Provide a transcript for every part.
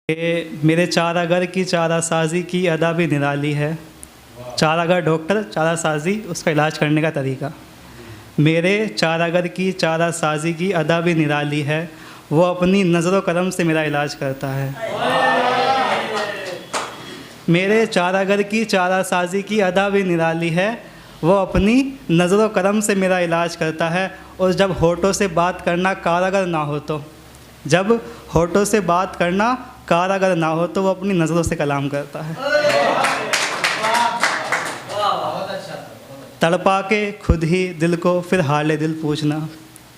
मेरे चारागर की चारासाजी की अदा भी निराली है। चारागर डॉक्टर, चारासाजी उसका इलाज करने का तरीका। मेरे चारागर की चारासाजी की अदा भी निराली है, वो अपनी नज़र करम से मेरा इलाज करता है। मेरे चारागर की चारासाजी की अदा भी निराली है, वो अपनी नज़र करम से मेरा इलाज करता है। और जब होठों से बात करना कारागर ना हो तो, जब होठों से बात करना कारागर ना हो तो वो अपनी नज़रों से कलाम करता है। तड़पा के खुद ही दिल को फिर हाल दिल पूछना,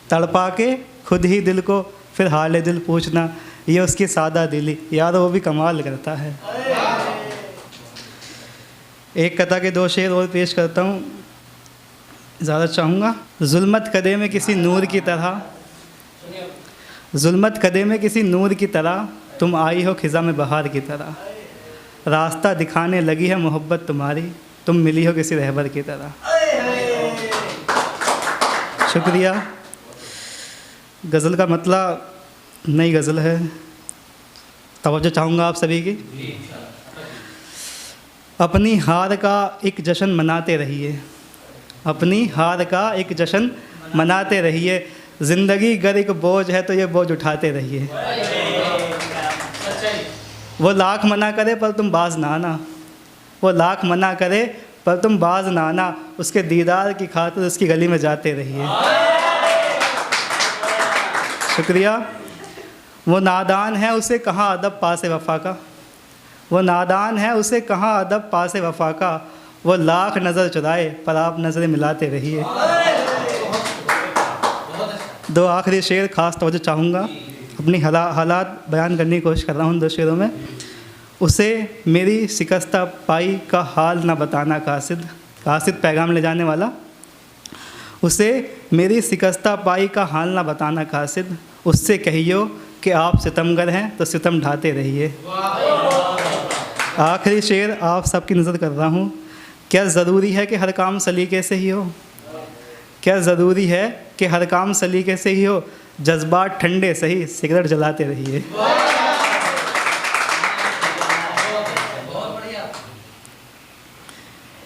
तड़पा के खुद ही दिल को फिर हाल दिल पूछना, ये उसकी सादा दिली यार वो भी कमाल करता है। एक कथा के 2 शेर और पेश करता हूँ, ज़्यादा चाहूँगा। जुल्मत कदे में किसी नूर की तरह, जुल्मत कदे में किसी नूर की तरह, तुम आई हो खिज़ा में बहार की तरह। रास्ता दिखाने लगी है मोहब्बत तुम्हारी, तुम मिली हो किसी रहबर की तरह। शुक्रिया। गज़ल का मतलब नई गज़ल है, तवज्जो चाहूँगा आप सभी की। अपनी हार का एक जश्न मनाते रहिए, अपनी हार का एक जश्न मनाते रहिए। ज़िंदगी गर एक बोझ है तो ये बोझ उठाते रहिए। वो लाख मना करे पर तुम बाज ना आना, वो लाख मना करे पर तुम बाज ना आना। उसके दीदार की खातिर उसकी गली में जाते रहिए। शुक्रिया। वो नादान है उसे कहाँ अदब पासे वफ़ा का, वो नादान है उसे कहाँ अदब पासे वफ़ा का। वो लाख नज़र चुराए पर आप नज़रें मिलाते रहिए। 2 आखिरी शेर ख़ास तवज्जो चाहूँगा, अपनी हालात बयान करने की कोशिश कर रहा हूँ 2 शेरों में। उसे मेरी शिकस्ता पाई का हाल ना बताना कासिद, कासिद पैगाम ले जाने वाला। उसे मेरी शिकस्ता पाई का हाल ना बताना कासिद, उससे कहियो कि आप सितमगर हैं तो सितम ढाते रहिए। आखिरी शेर आप सबकी नज़र कर रहा हूँ। क्या ज़रूरी है कि हर काम सलीके से ही हो, क्या ज़रूरी है कि हर काम सलीके से ही हो। जज्बात ठंडे सही सिगरेट जलाते रहिए।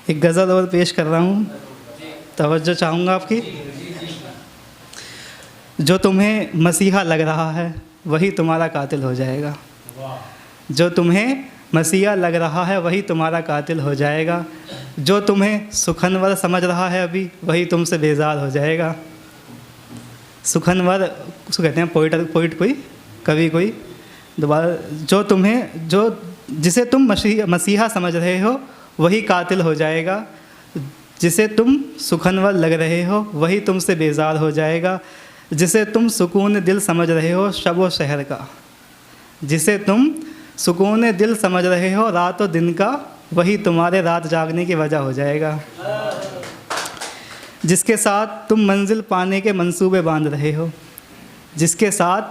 एक गज़ल और पेश कर रहा हूँ, तवज्जो चाहूँगा आपकी। जो तुम्हें मसीहा लग रहा है वही तुम्हारा कातिल हो जाएगा, जो तुम्हें मसीहा लग रहा है वही तुम्हारा कातिल हो जाएगा। जो तुम्हें सुखनवर समझ रहा है अभी वही तुमसे बेजार हो जाएगा। सुखनवर उसको कहते हैं पोइट कोई, कवि कोई। दोबारा, जो जिसे तुम मसीहा समझ रहे हो वही कातिल हो जाएगा। जिसे तुम सुखनवर लग रहे हो वही तुमसे बेजार हो जाएगा। जिसे तुम सुकून दिल समझ रहे हो शब व शहर का, जिसे तुम सुकून दिल समझ रहे हो रात और दिन का, वही तुम्हारे रात जागने की वजह हो जाएगा। जिसके साथ तुम मंजिल पाने के मंसूबे बांध रहे हो, जिसके साथ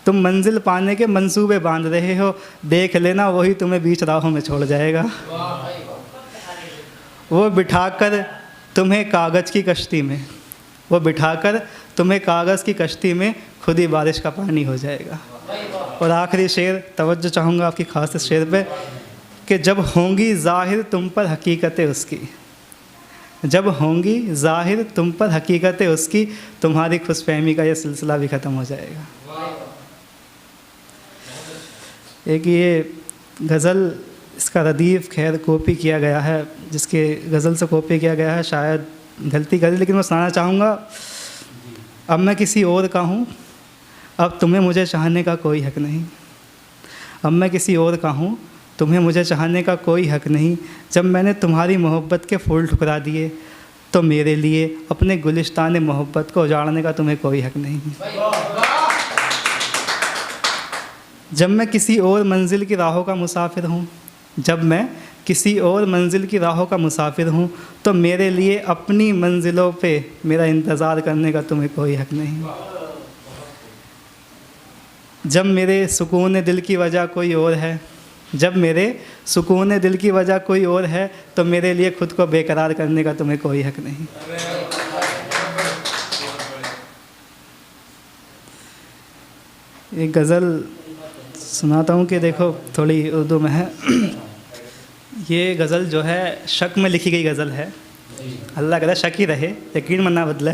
तुम मंजिल पाने के मंसूबे बांध रहे हो, देख लेना वही तुम्हें बीच राहों में छोड़ जाएगा। वो बिठाकर तुम्हें कागज़ की कश्ती में, वो बिठाकर तुम्हें कागज़ की कश्ती में खुद ही बारिश का पानी हो जाएगा। और आखिरी शेर तवज्जो चाहूँगा आपकी ख़ास इस शेर पे, कि जब होंगी ज़ाहिर तुम पर हकीकतें उसकी, जब होंगी ज़ाहिर तुम पर हकीकतें उसकी, तुम्हारी खुशफहमी का यह सिलसिला भी ख़त्म हो जाएगा। एक ये गज़ल, इसका रदीफ़ खैर कॉपी किया गया है, जिसके गज़ल से कॉपी किया गया है, शायद गलती करी, लेकिन मैं सुनाना चाहूँगा। अब मैं किसी और का हूँ, अब तुम्हें मुझे चाहने का कोई हक़ नहीं। अब मैं किसी और का हूँ, तुम्हें मुझे चाहने का कोई हक़ नहीं। जब मैंने तुम्हारी मोहब्बत के फूल ठुकरा दिए तो मेरे लिए अपने गुलिस्तान मोहब्बत को उजाड़ने का तुम्हें कोई हक़ नहीं। जब मैं किसी और मंजिल की राहों का मुसाफिर हूँ, जब मैं किसी और मंजिल की राहों का मुसाफिर हूँ, तो मेरे लिए अपनी मंजिलों पे मेरा इंतज़ार करने का तुम्हें कोई हक़ नहीं। जब मेरे सुकून दिल की वजह कोई और है, जब मेरे सुकून दिल की वजह कोई और है, तो मेरे लिए ख़ुद को बेकरार करने का तुम्हें कोई हक़ नहीं। एक गज़ल सुनाता हूँ कि देखो थोड़ी उर्दू में है। ये गज़ल जो है शक में लिखी गई गज़ल है। अल्लाह करे शक ही रहे, यकीन में ना बदले।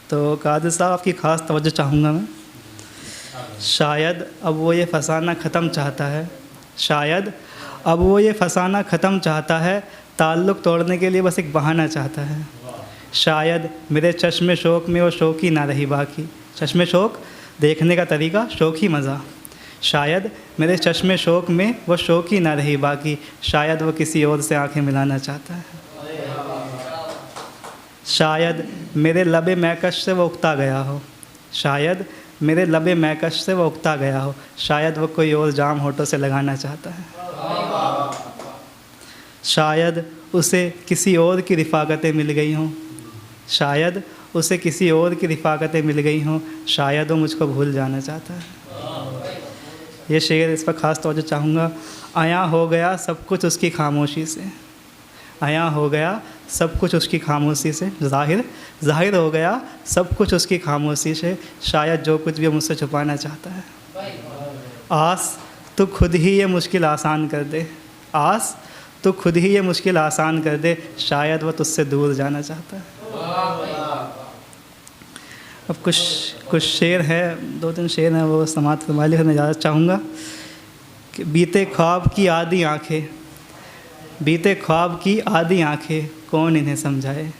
तो कादिर साहब आपकी ख़ास तवज्जो चाहूँगा मैं। शायद अब वो ये फसाना ख़त्म चाहता है, शायद अब वो ये फसाना ख़त्म चाहता है, ताल्लुक़ तोड़ने के लिए बस एक बहाना चाहता है। शायद मेरे चश्मे शौक़ में वो शौक़ ही ना रही बाकी। चश्मे शौक़ देखने का तरीक़ा, शौक़ ही मज़ा। शायद मेरे चश्मे शौक़ में वो शौक़ ही ना रही बाकी। शायद वो किसी और से आंखें मिलाना चाहता है। शायद मेरे लबे मैकश से वो उकता गया हो, शायद मेरे लबे मैकश से वो उकता गया हो। शायद वो कोई और जाम होठों से लगाना चाहता है। शायद उसे किसी और की रिफ़ाक़तें मिल गई हों, शायद उसे किसी और की रिफ़ाक़तें मिल गई हों। शायद वो मुझको भूल जाना चाहता है। ये शेर, इस पर ख़ास तौर चाहूँगा। आया हो गया सब कुछ उसकी खामोशी से, आया हो गया सब कुछ उसकी खामोशी से। ज़ाहिर हो गया सब कुछ उसकी खामोशी से। शायद जो कुछ भी मुझसे छुपाना चाहता है। आस तो खुद ही ये मुश्किल आसान कर दे, आस तो खुद ही ये मुश्किल आसान कर दे। शायद वो तुझसे दूर जाना चाहता है। अब कुछ शेर है, 2-3 शेर हैं, वो समाप्त फरमा लिया। मैं ज़्यादा चाहूँगा कि बीते ख्वाब की आधी आँखें, बीते ख्वाब की आधी आँखें कौन इन्हें समझाए।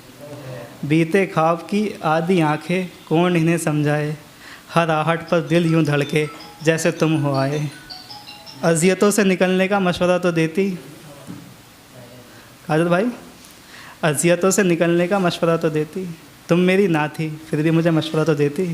बीते ख्वाब की आधी आँखें कौन इन्हें समझाए। हर आहट पर दिल यूँ धड़के जैसे तुम हो आए। अज़ियतों से निकलने का मशवरा तो देती, कादिर भाई, अज़ियतों से निकलने का मशवरा तो देती। तुम मेरी ना थी फिर भी मुझे मशवरा तो देती।